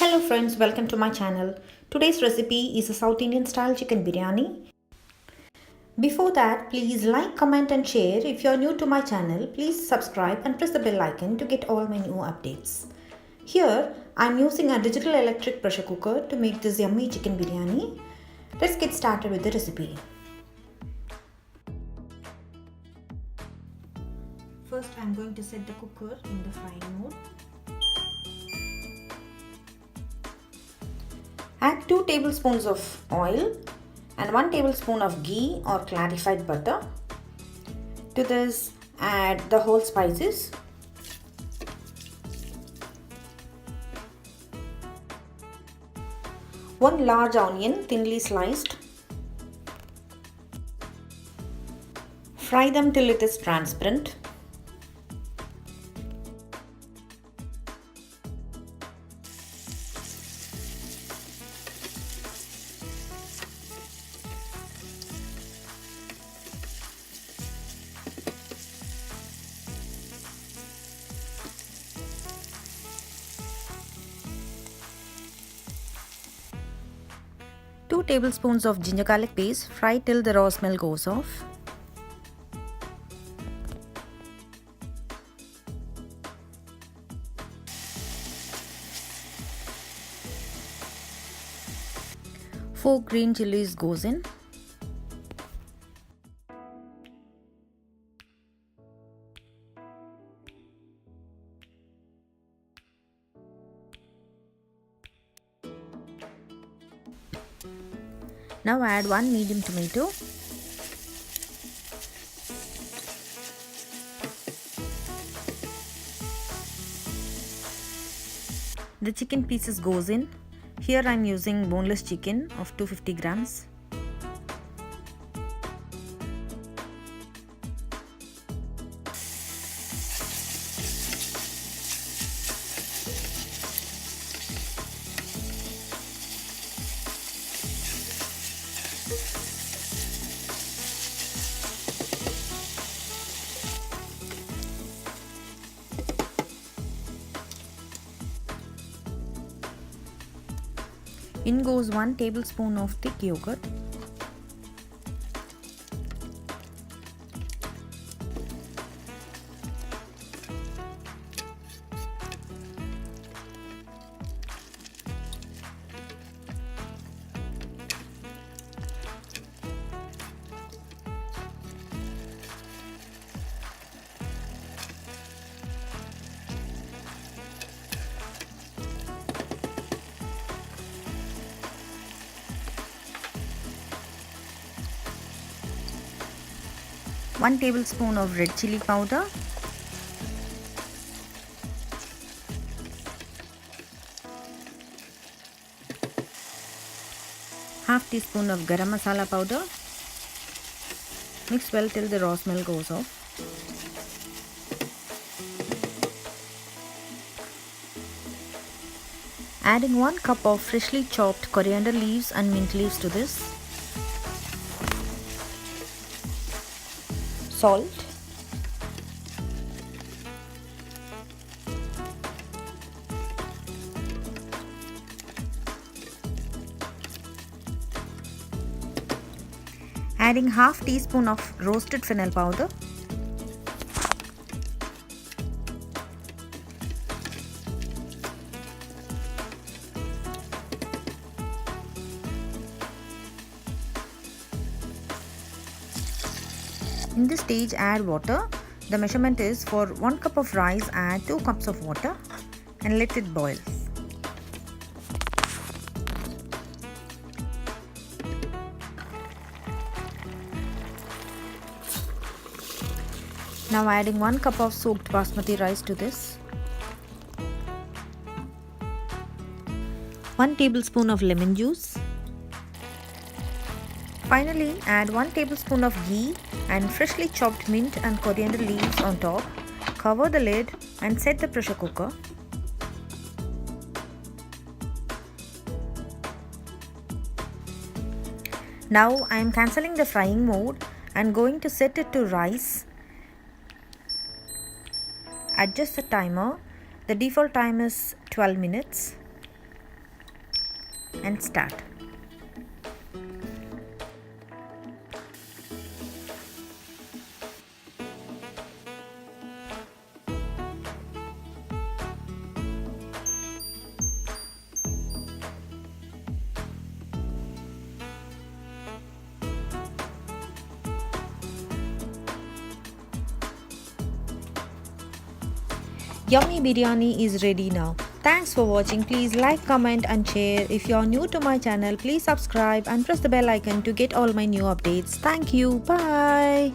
Hello friends, welcome to my channel. Today's recipe is a South Indian style chicken biryani. Before that, please like, comment and share. If you are new to my channel, please subscribe and press the bell icon to get all my new updates. Here, I am using a digital electric pressure cooker to make this yummy chicken biryani. Let's get started with the recipe. First, I am going to set the cooker in the frying mode. Add 2 tablespoons of oil and 1 tablespoon of ghee or clarified butter. To this, add the whole spices. One large onion thinly sliced. Fry them till it is transparent. Two tablespoons of ginger garlic paste, fry till the raw smell goes off. Four green chilies goes in. Now add 1 medium tomato. The chicken pieces goes in. Here I am using boneless chicken of 250 grams. In goes 1 tablespoon of thick yogurt. One tablespoon of red chilli powder, half teaspoon of Garammasala powder. Mix well till the raw smell goes off. Adding 1 cup of freshly chopped coriander leaves and mint leaves to this. Salt, adding half teaspoon of roasted fennel powder, in this stage add water. The measurement is for 1 cup of rice add 2 cups of water and let it boil. Now adding 1 cup of soaked basmati rice to this. 1 tablespoon of lemon juice. Finally add 1 tablespoon of ghee and freshly chopped mint and coriander leaves on top. Cover the lid and set the pressure cooker. Now I am cancelling the frying mode and going to set it to rice. Adjust the timer. The default time is 12 minutes. and start. Yummy biryani is ready now. Thanks for watching. Please like, comment and share. If you are new to my channel, please subscribe and press the bell icon to get all my new updates. Thank you. Bye.